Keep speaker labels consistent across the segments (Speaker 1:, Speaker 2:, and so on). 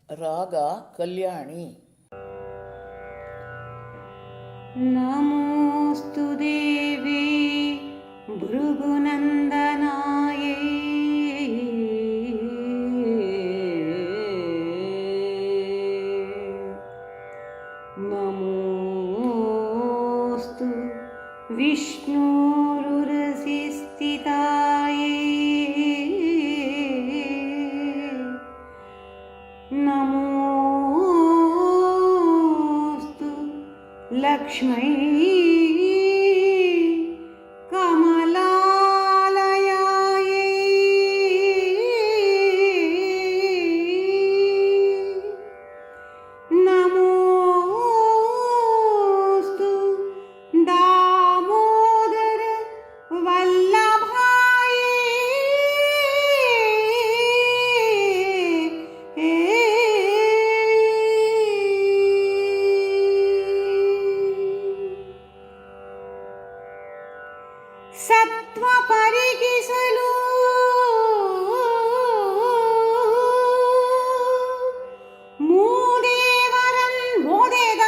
Speaker 1: ರಾಗ ಕಲ್ಯಾಣಿ.
Speaker 2: ನಮೋऽस्तु ದೇವಿ ಭೃಗುನಂದನಾಯೈ ನಮೋऽस्तु ವಿಷ್ಣುರುರಸಿ ಸ್ಥಿತಾಯೈ ನಮೋऽस्तु ಲಕ್ಷ್ಮೈ ಕಮಲಾಲಯಾಯೈ ನಮೋऽस्तु ದಾಮೋದರ ವಲ್ಲಭಾಯೈ ಸತ್ವ ಪರಿಗಿಸಲು ಮೂದೇವರನ್ ಬೋಧೆದ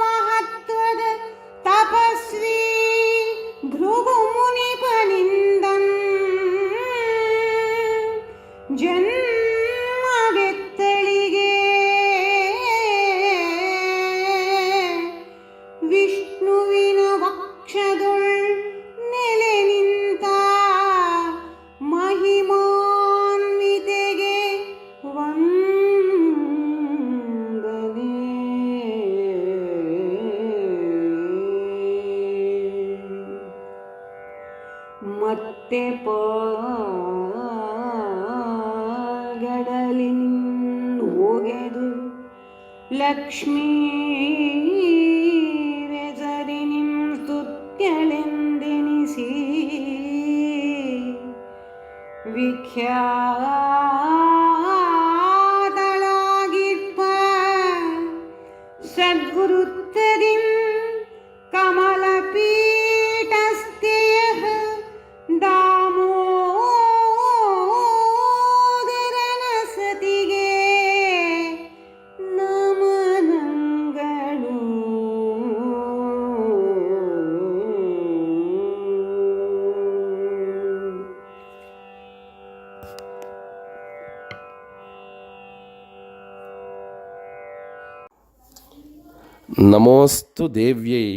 Speaker 2: ಮಹತ್ವದ ತಪಸ್ವಿ ಭೃಗು ಮುನಿಪನಿಂದನ್ ಜನ್ಮವೆತ್ತಳಿಗೆ ವಿಷ್ಣುವಿನ ವಕ್ಷದೊಳ್ ನೆಲೆ ನಿಂತ ಮಹಿಮಾನ್ವಿತೆಗೆ ವಂದನೆ. ಮತ್ತೆ ಪಾಗಡಲಿನಿಂದ ಒಗೆದು ಲಕ್ಷ್ಮೀ ರೆಸರಿನಿಂ ಸ್ತುತ್ಯಳೆಂದೆನಿಸಿ ವಿಖ್ಯಾತಳಾಗಿಪ್ಪ ಸದ್ಗುರುತ್ತದಿಂ ಕಮಲಪೀಠಸ್ಥೆಯ ದಾಮೋದರನ ಸತಿಗೆ ನಮನಗಳು.
Speaker 3: ನಮೋಸ್ತು ದೇವ್ಯೈ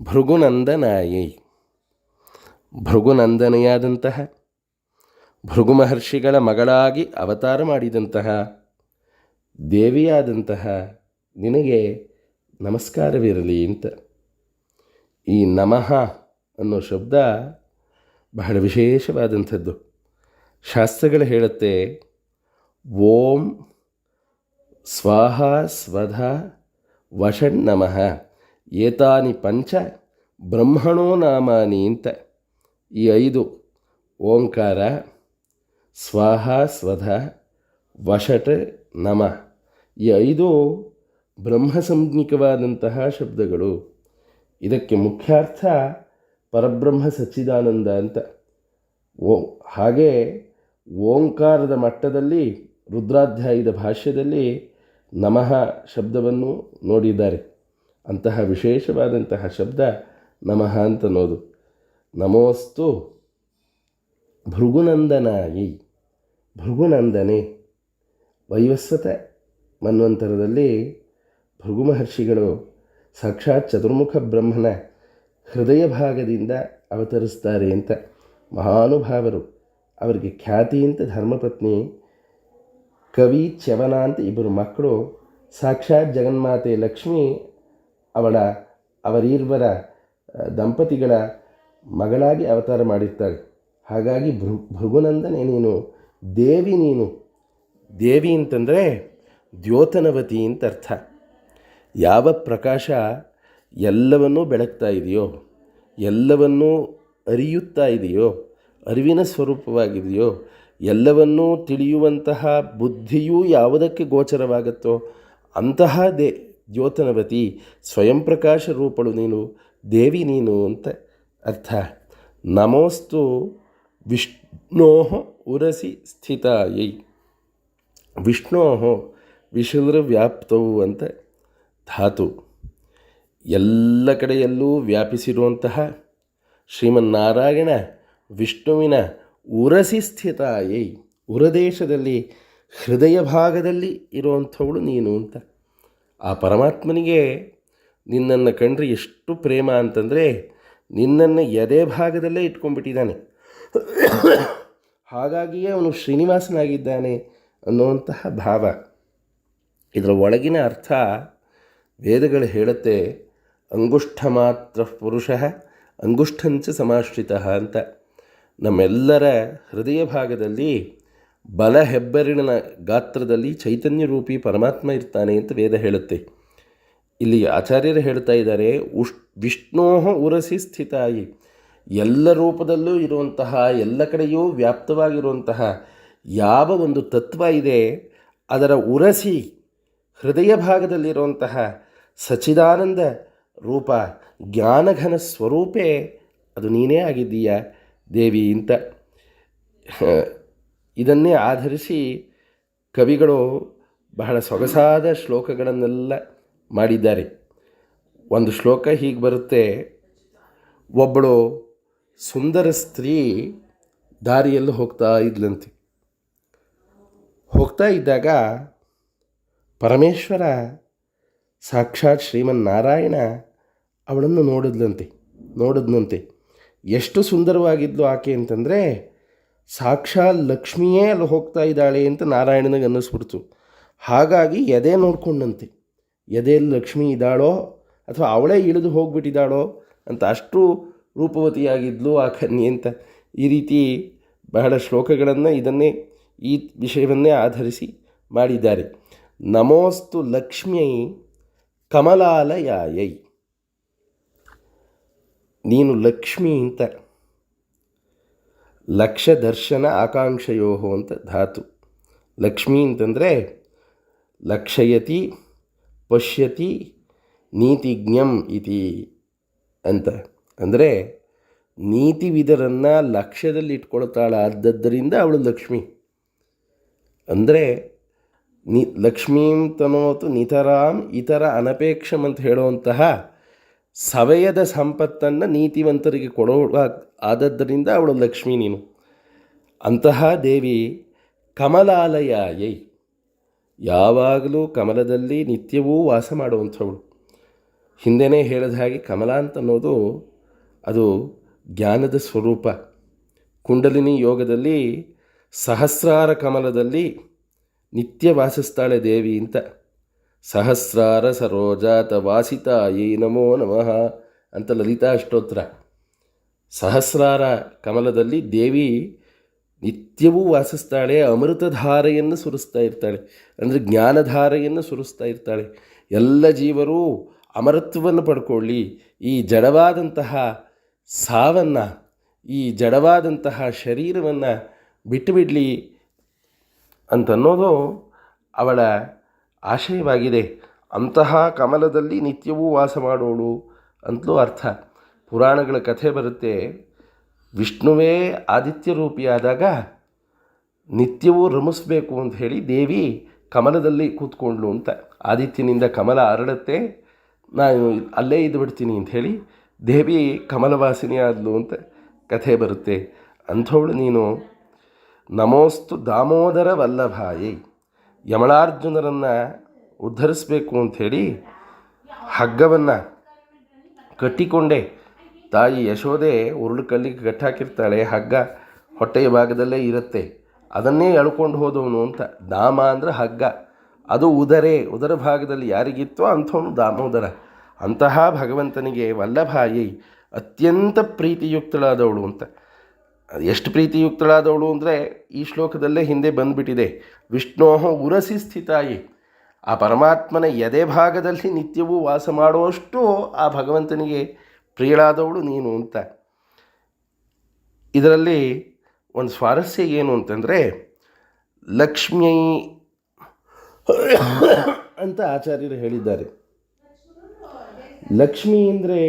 Speaker 3: ಭೃಗುನಂದನಾಯೈ. ಭೃಗುನಂದನೆಯಾದಂತಹ ಭೃಗು ಮಹರ್ಷಿಗಳ ಮಗಳಾಗಿ ಅವತಾರ ಮಾಡಿದಂತಹ ದೇವಿಯಾದಂತಹ ನಿನಗೆ ನಮಸ್ಕಾರವಿರಲಿ ಅಂತ. ಈ ನಮಃ ಅನ್ನೋ ಶಬ್ದ ಬಹಳ ವಿಶೇಷವಾದಂಥದ್ದು. ಶಾಸ್ತ್ರಗಳು ಹೇಳುತ್ತೆ, ಓಂ ಸ್ವಾಹ ಸ್ವಧ ವಷಣ್ಣಮಃ ಏತಾನಿ ಪಂಚ ಬ್ರಹ್ಮಣೋ ನಾಮಾನಿ ಅಂತ. ಈ 5 ಓಂಕಾರ, ಸ್ವಾಹ ಸ್ವಧ ವಷಟ್ ನಮ, ಈ 5 ಬ್ರಹ್ಮಸಂಜ್ಞಿಕವಾದಂತಹ ಶಬ್ದಗಳು. ಇದಕ್ಕೆ ಮುಖ್ಯಾರ್ಥ ಪರಬ್ರಹ್ಮ ಸಚ್ಚಿದಾನಂದ ಅಂತ. ಹಾಗೆ ಓಂಕಾರದ ಮಟ್ಟದಲ್ಲಿ ರುದ್ರಾಧ್ಯಾಯದ ಭಾಷ್ಯದಲ್ಲಿ ನಮಃ ಶಬ್ದವನ್ನು ನೋಡಿದ್ದಾರೆ. ಅಂತಹ ವಿಶೇಷವಾದಂತಹ ಶಬ್ದ ನಮಃ ಅಂತನ್ನೋದು. ನಮೋಸ್ತು ಭೃಗುನಂದನಾಯಿ. ಭೃಗುನಂದನೆ. ವೈವಸ್ವತ ಮನ್ವಂತರದಲ್ಲಿ ಭೃಗು ಮಹರ್ಷಿಗಳು ಸಾಕ್ಷಾತ್ ಚತುರ್ಮುಖ ಬ್ರಹ್ಮನ ಹೃದಯ ಭಾಗದಿಂದ ಅವತರಿಸ್ತಾರೆ ಅಂತ. ಮಹಾನುಭಾವರು. ಅವರಿಗೆ ಖ್ಯಾತಿ ಅಂತ ಧರ್ಮಪತ್ನಿ ಕವಿ ಚ್ಯವನ ಅಂತ 2 ಮಕ್ಕಳು. ಸಾಕ್ಷಾತ್ ಜಗನ್ಮಾತೆ ಲಕ್ಷ್ಮಿ ಅವರೀರ್ವರ ದಂಪತಿಗಳ ಮಗಳಾಗಿ ಅವತಾರ ಮಾಡಿರ್ತಾಳೆ. ಹಾಗಾಗಿ ಭೃಗುನಂದನೆ ನೀನು, ದೇವಿ ನೀನು. ದೇವಿ ಅಂತಂದರೆ ದ್ಯೋತನವತಿ ಅಂತ ಅರ್ಥ. ಯಾವ ಪ್ರಕಾಶ ಎಲ್ಲವನ್ನೂ ಬೆಳಗ್ತಾ ಇದೆಯೋ, ಎಲ್ಲವನ್ನೂ ಅರಿಯುತ್ತಾ ಇದೆಯೋ, ಅರಿವಿನ ಸ್ವರೂಪವಾಗಿದೆಯೋ, ಎಲ್ಲವನ್ನೂ ತಿಳಿಯುವಂತಹ ಬುದ್ಧಿಯೂ ಯಾವುದಕ್ಕೆ ಗೋಚರವಾಗುತ್ತೋ ಅಂತಹ ದ್ಯೋತನವತಿ, ಸ್ವಯಂ ಪ್ರಕಾಶ ರೂಪಳು ನೀನು, ದೇವಿ ನೀನು ಅಂತ ಅರ್ಥ. ನಮೋಸ್ತು ವಿಷ್ಣೋ ಉರಸಿ ಸ್ಥಿತಾಯೈ. ವಿಷ್ಣೋ ವಿಶುದ್ರ ವ್ಯಾಪ್ತವು ಅಂತ ಧಾತು. ಎಲ್ಲ ಕಡೆಯಲ್ಲೂ ವ್ಯಾಪಿಸಿರುವಂತಹ ಶ್ರೀಮನ್ನಾರಾಯಣ ವಿಷ್ಣುವಿನ ಉರಸಿ ಸ್ಥಿತಾಯೈ, ಉರದೇಶದಲ್ಲಿ ಹೃದಯ ಭಾಗದಲ್ಲಿ ಇರುವಂಥವಳು ನೀನು ಅಂತ. ಆ ಪರಮಾತ್ಮನಿಗೆ ನಿನ್ನನ್ನು ಕಂಡ್ರೆ ಎಷ್ಟು ಪ್ರೇಮ ಅಂತಂದರೆ ನಿನ್ನನ್ನು ಎದೆ ಭಾಗದಲ್ಲೇ ಇಟ್ಕೊಂಡ್ಬಿಟ್ಟಿದ್ದಾನೆ. ಹಾಗಾಗಿಯೇ ಅವನು ಶ್ರೀನಿವಾಸನಾಗಿದ್ದಾನೆ ಅನ್ನುವಂತಹ ಭಾವ. ಇದರ ಒಳಗಿನ ಅರ್ಥ ವೇದಗಳು ಹೇಳುತ್ತೆ, ಅಂಗುಷ್ಠ ಮಾತ್ರ ಪುರುಷ ಅಂಗುಷ್ಠಂಚ ಸಮಾಶ್ರಿತ ಅಂತ. ನಮ್ಮೆಲ್ಲರ ಹೃದಯ ಭಾಗದಲ್ಲಿ ಬಲ ಹೆಬ್ಬೆರಳಿನ ಗಾತ್ರದಲ್ಲಿ ಚೈತನ್ಯ ರೂಪಿ ಪರಮಾತ್ಮ ಇರ್ತಾನೆ ಅಂತ ವೇದ ಹೇಳುತ್ತೆ. ಇಲ್ಲಿ ಆಚಾರ್ಯರು ಹೇಳ್ತಾ ಇದ್ದಾರೆ, ವಿಷ್ಣೋ ಉರಸಿ ಸ್ಥಿತಾಯಿ, ಎಲ್ಲ ರೂಪದಲ್ಲೂ ಇರುವಂತಹ, ಎಲ್ಲ ಕಡೆಯೂ ವ್ಯಾಪ್ತವಾಗಿರುವಂತಹ ಯಾವ ಒಂದು ತತ್ವ ಇದೆ ಅದರ ಉರಸಿ ಹೃದಯ ಭಾಗದಲ್ಲಿರುವಂತಹ ಸಚ್ಚಿದಾನಂದ ರೂಪ ಜ್ಞಾನಘನ ಸ್ವರೂಪೇ ಅದು ನೀನೇ ಆಗಿದ್ದೀಯ ದೇವಿ ಅಂತ. ಇದನ್ನೇ ಆಧರಿಸಿ ಕವಿಗಳು ಬಹಳ ಸೊಗಸಾದ ಶ್ಲೋಕಗಳನ್ನೆಲ್ಲ ಮಾಡಿದ್ದಾರೆ. ಒಂದು ಶ್ಲೋಕ ಹೀಗೆ ಬರುತ್ತೆ, ಒಬ್ಬಳು ಸುಂದರ ಸ್ತ್ರೀ ದಾರಿಯಲ್ಲಿ ಹೋಗ್ತಾ ಇದ್ಲಂತೆ. ಹೋಗ್ತಾ ಇದ್ದಾಗ ಪರಮೇಶ್ವರ ಸಾಕ್ಷಾತ್ ಶ್ರೀಮನ್ನಾರಾಯಣ ಅವಳನ್ನು ನೋಡಿದ್ನಂತೆ. ಎಷ್ಟು ಸುಂದರವಾಗಿದ್ಲು ಆಕೆ ಅಂತಂದರೆ ಸಾಕ್ಷಾತ್ ಲಕ್ಷ್ಮಿಯೇ ಅಲ್ಲಿ ಹೋಗ್ತಾ ಇದ್ದಾಳೆ ಅಂತ ನಾರಾಯಣನಿಗೆ ಅನ್ನಿಸ್ಬಿಡ್ತು. ಹಾಗಾಗಿ ಎದೆ ನೋಡ್ಕೊಂಡಂತೆ, ಎದೆಯಲ್ಲಿ ಲಕ್ಷ್ಮಿ ಇದ್ದಾಳೋ ಅಥವಾ ಅವಳೇ ಇಳಿದು ಹೋಗ್ಬಿಟ್ಟಿದ್ದಾಳೋ ಅಂತ, ಅಷ್ಟು ರೂಪವತಿಯಾಗಿದ್ಲು ಆ ಕನ್ಯೆ ಅಂತ. ಈ ರೀತಿ ಬಹಳ ಶ್ಲೋಕಗಳನ್ನು ಇದನ್ನೇ, ಈ ವಿಷಯವನ್ನೇ ಆಧರಿಸಿ ಮಾಡಿದ್ದಾರೆ. ನಮೋಸ್ತು ಲಕ್ಷ್ಮ್ಯೈ ಕಮಲಾಲಯಾಯೈ, ನೀನು ಲಕ್ಷ್ಮಿ ಅಂತ. ಲಕ್ಷ ದರ್ಶನ ಆಕಾಂಕ್ಷೆಯೋ ಅಂತ ಧಾತು. ಲಕ್ಷ್ಮಿ ಅಂತಂದರೆ ಲಕ್ಷಯತಿ ಪಶ್ಯತಿ ನೀತಿಜ್ಞಂ ಇತಿ ಅಂತ. ಅಂದರೆ ನೀತಿವಿದರನ್ನು ಲಕ್ಷ್ಯದಲ್ಲಿ ಇಟ್ಕೊಳ್ತಾಳಾದ್ದರಿಂದ ಅವಳು ಲಕ್ಷ್ಮಿ. ಅಂದರೆ ಲಕ್ಷ್ಮೀಂ ತನೋತು ನಿತರಾಂ ಇತರ ಅನಪೇಕ್ಷಂ ಅಂತ ಹೇಳುವಂತಹ ಸವಯದ ಸಂಪತ್ತನ್ನು ನೀತಿವಂತರಿಗೆ ಆದದ್ದರಿಂದ ಅವಳು ಲಕ್ಷ್ಮೀ ನೀನು. ಅಂತಹ ದೇವಿ ಕಮಲಾಲಯಾಯೈ, ಯಾವಾಗಲೂ ಕಮಲದಲ್ಲಿ ನಿತ್ಯವೂ ವಾಸ ಮಾಡುವಂಥವಳು. ಹಿಂದೆನೇ ಹೇಳಿದ ಹಾಗೆ ಕಮಲ ಅಂತನ್ನೋದು ಅದು ಜ್ಞಾನದ ಸ್ವರೂಪ. ಕುಂಡಲಿನಿ ಯೋಗದಲ್ಲಿ ಸಹಸ್ರಾರ ಕಮಲದಲ್ಲಿ ನಿತ್ಯ ವಾಸಿಸ್ತಾಳೆ ದೇವಿ ಅಂತ. ಸಹಸ್ರಾರ ಸರೋಜಾತ ವಾಸಿತಾಯೈ ನಮೋ ನಮಃ ಅಂತ ಲಲಿತಾ ಅಷ್ಟೋತ್ರ. ಸಹಸ್ರಾರ ಕಮಲದಲ್ಲಿ ದೇವಿ ನಿತ್ಯವೂ ವಾಸಿಸ್ತಾಳೆ. ಅಮೃತಧಾರೆಯನ್ನು ಸುರಿಸ್ತಾ ಇರ್ತಾಳೆ, ಅಂದರೆ ಜ್ಞಾನಧಾರೆಯನ್ನು ಸುರಿಸ್ತಾ ಇರ್ತಾಳೆ. ಎಲ್ಲ ಜೀವರು ಅಮರತ್ವವನ್ನು ಪಡ್ಕೊಳ್ಳಿ, ಈ ಜಡವಾದಂತಹ ಸಾವನ್ನು, ಈ ಜಡವಾದಂತಹ ಶರೀರವನ್ನು ಬಿಟ್ಟುಬಿಡಲಿ ಅಂತನ್ನೋದು ಅವಳ ಆಶಯವಾಗಿದೆ. ಅಂತಹ ಕಮಲದಲ್ಲಿ ನಿತ್ಯವೂ ವಾಸ ಮಾಡೋಳು ಅಂತಲೂ ಅರ್ಥ. ಪುರಾಣಗಳ ಕಥೆ ಬರುತ್ತೆ, ವಿಷ್ಣುವೇ ಆದಿತ್ಯ ರೂಪಿಯಾದಾಗ ನಿತ್ಯವೂ ರಮಿಸಬೇಕು ಅಂತ ಹೇಳಿ ದೇವಿ ಕಮಲದಲ್ಲಿ ಕೂತ್ಕೊಂಡ್ಲು ಅಂತ. ಆದಿತ್ಯನಿಂದ ಕಮಲ ಅರಳುತ್ತೆ, ನಾನು ಅಲ್ಲೇ ಇದ್ದು ಬಿಡ್ತೀನಿ ಅಂಥೇಳಿ ದೇವಿ ಕಮಲವಾಸಿನಿ ಆದಲು ಅಂತ ಕಥೆ ಬರುತ್ತೆ. ಅಂಥವಳು ನೀನು. ನಮೋಸ್ತು ದಾಮೋದರ ವಲ್ಲಭಾಯೈ, ಯಮಳಾರ್ಜುನರನ್ನು ಉದ್ಧರಿಸಬೇಕು ಅಂಥೇಳಿ ಹಗ್ಗವನ್ನು ಕಟ್ಟಿಕೊಂಡೆ ತಾಯಿ ಯಶೋದೆ ಉರುಳು ಕಲ್ಲಿಗೆ ಕಟ್ಟಾಕಿರ್ತಾಳೆ. ಹಗ್ಗ ಹೊಟ್ಟೆಯ ಭಾಗದಲ್ಲೇ ಇರುತ್ತೆ, ಅದನ್ನೇ ಎಳ್ಕೊಂಡು ಹೋದವನು ಅಂತ. ದಾಮ ಅಂದರೆ ಹಗ್ಗ, ಅದು ಉದರ ಭಾಗದಲ್ಲಿ ಯಾರಿಗಿತ್ತೋ ಅಂಥವನು ದಾಮೋದರ. ಅಂತಹ ಭಗವಂತನಿಗೆ ವಲ್ಲಭಾಯೈ, ಅತ್ಯಂತ ಪ್ರೀತಿಯುಕ್ತಳಾದವಳು ಅಂತ. ಎಷ್ಟು ಪ್ರೀತಿಯುಕ್ತಳಾದವಳು ಅಂದರೆ ಈ ಶ್ಲೋಕದಲ್ಲೇ ಹಿಂದೆ ಬಂದುಬಿಟ್ಟಿದೆ. ವಿಷ್ಣೋ ಉರಸಿ ಸ್ಥಿತಾಯಿ, ಆ ಪರಮಾತ್ಮನ ಎದೆ ಭಾಗದಲ್ಲಿ ನಿತ್ಯವೂ ವಾಸ ಮಾಡುವಷ್ಟು ಆ ಭಗವಂತನಿಗೆ ಪ್ರಿಯಳಾದವಳು ನೀನು ಅಂತ. ಇದರಲ್ಲಿ ಒಂದು ಸ್ವಾರಸ್ಯ ಏನು ಅಂತಂದರೆ, ಲಕ್ಷ್ಮೀ ಅಂತ ಆಚಾರ್ಯರು ಹೇಳಿದ್ದಾರೆ. ಲಕ್ಷ್ಮಿ ಅಂದರೆ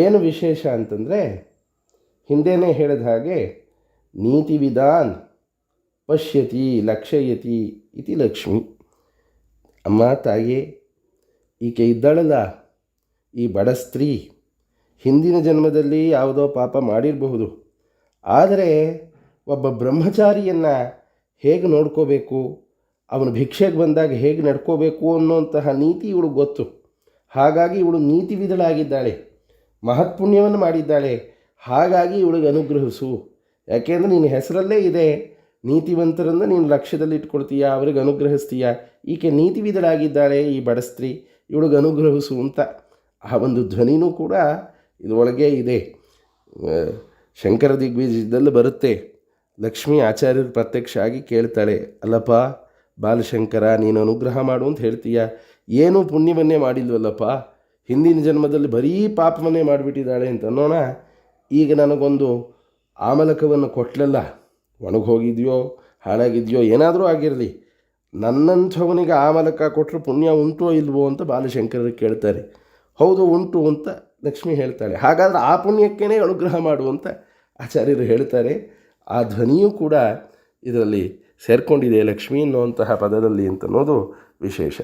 Speaker 3: ಏನು ವಿಶೇಷ ಅಂತಂದರೆ, ಹಿಂದೆನೇ ಹೇಳಿದ ಹಾಗೆ ನೀತಿ ವಿಧಾನ್ ಪಶ್ಯತಿ ಲಕ್ಷಯತಿ ಇತಿ ಲಕ್ಷ್ಮಿ. ಅಮ್ಮ ತಾಯೇ, ಈಕೆ ಇದ್ದಾಳಲ್ಲ ಈ ಬಡ ಸ್ತ್ರೀ, ಹಿಂದಿನ ಜನ್ಮದಲ್ಲಿ ಯಾವುದೋ ಪಾಪ ಮಾಡಿರಬಹುದು, ಆದರೆ ಒಬ್ಬ ಬ್ರಹ್ಮಚಾರಿಯನ್ನು ಹೇಗೆ ನೋಡ್ಕೋಬೇಕು, ಅವನು ಭಿಕ್ಷೆಗೆ ಬಂದಾಗ ಹೇಗೆ ನಡ್ಕೋಬೇಕು ಅನ್ನೋಂತಹ ನೀತಿ ಇವಳಿಗೆ ಗೊತ್ತು. ಹಾಗಾಗಿ ಇವಳು ನೀತಿವಿದಳಾಗಿದ್ದಾಳೆ, ಮಹತ್ಪುಣ್ಯವನ್ನು ಮಾಡಿದ್ದಾಳೆ. ಹಾಗಾಗಿ ಇವಳಿಗೆ ಅನುಗ್ರಹಿಸು. ಯಾಕೆಂದರೆ ನಿನ್ನ ಹೆಸರಲ್ಲೇ ಇದೆ, ನೀತಿವಂತರನ್ನು ನೀನು ಲಕ್ಷ್ಯದಲ್ಲಿ ಇಟ್ಕೊಳ್ತೀಯ, ಅವ್ರಿಗೆ ಅನುಗ್ರಹಿಸ್ತೀಯ. ಈಕೆ ನೀತಿವಿದಳಾಗಿದ್ದಾಳೆ ಈ ಬಡ ಸ್ತ್ರೀ, ಇವಳಿಗೆ ಅನುಗ್ರಹಿಸು ಅಂತ ಆ ಒಂದು ಧ್ವನಿನೂ ಕೂಡ ಇದರೊಳಗೆ ಇದೆ. ಶಂಕರ ದಿಗ್ವಿಜಯದಲ್ಲಿ ಬರುತ್ತೆ. ಲಕ್ಷ್ಮೀ ಆಚಾರ್ಯರು ಪ್ರತ್ಯಕ್ಷ ಆಗಿ ಕೇಳ್ತಾಳೆ, ಅಲ್ಲಪ್ಪ ಬಾಲಶಂಕರ, ನೀನು ಅನುಗ್ರಹ ಮಾಡು ಅಂತ ಹೇಳ್ತೀಯ, ಏನೂ ಪುಣ್ಯವನ್ನೇ ಮಾಡಿಲ್ವಲ್ಲಪ್ಪ, ಹಿಂದಿನ ಜನ್ಮದಲ್ಲಿ ಬರೀ ಪಾಪವನ್ನೇ ಮಾಡಿಬಿಟ್ಟಿದ್ದಾಳೆ ಅಂತ ಅನ್ನೋಣ. ಈಗ ನನಗೊಂದು ಆಮಲಕವನ್ನು ಕೊಟ್ಲಲ್ಲ, ಒಣಗೋಗಿದೆಯೋ ಹಾಳಾಗಿದೆಯೋ ಏನಾದರೂ ಆಗಿರಲಿ, ನನ್ನಂಥವನಿಗೆ ಆಮಲಕ ಕೊಟ್ಟರು ಪುಣ್ಯ ಉಂಟೋ ಇಲ್ವೋ ಅಂತ ಬಾಲಶಂಕರರು ಕೇಳ್ತಾರೆ. ಹೌದು ಉಂಟು ಅಂತ ಲಕ್ಷ್ಮಿ ಹೇಳ್ತಾಳೆ. ಹಾಗಾದರೆ ಆ ಪುಣ್ಯಕ್ಕೇ ಅನುಗ್ರಹ ಮಾಡು ಅಂತ ಆಚಾರ್ಯರು ಹೇಳ್ತಾರೆ. ಆ ಧ್ವನಿಯೂ ಕೂಡ ಇದರಲ್ಲಿ ಸೇರಿಕೊಂಡಿದೆ ಲಕ್ಷ್ಮೀ ಅನ್ನುವಂತಹ ಪದದಲ್ಲಿ ಅಂತ ಅನ್ನೋದು ವಿಶೇಷ.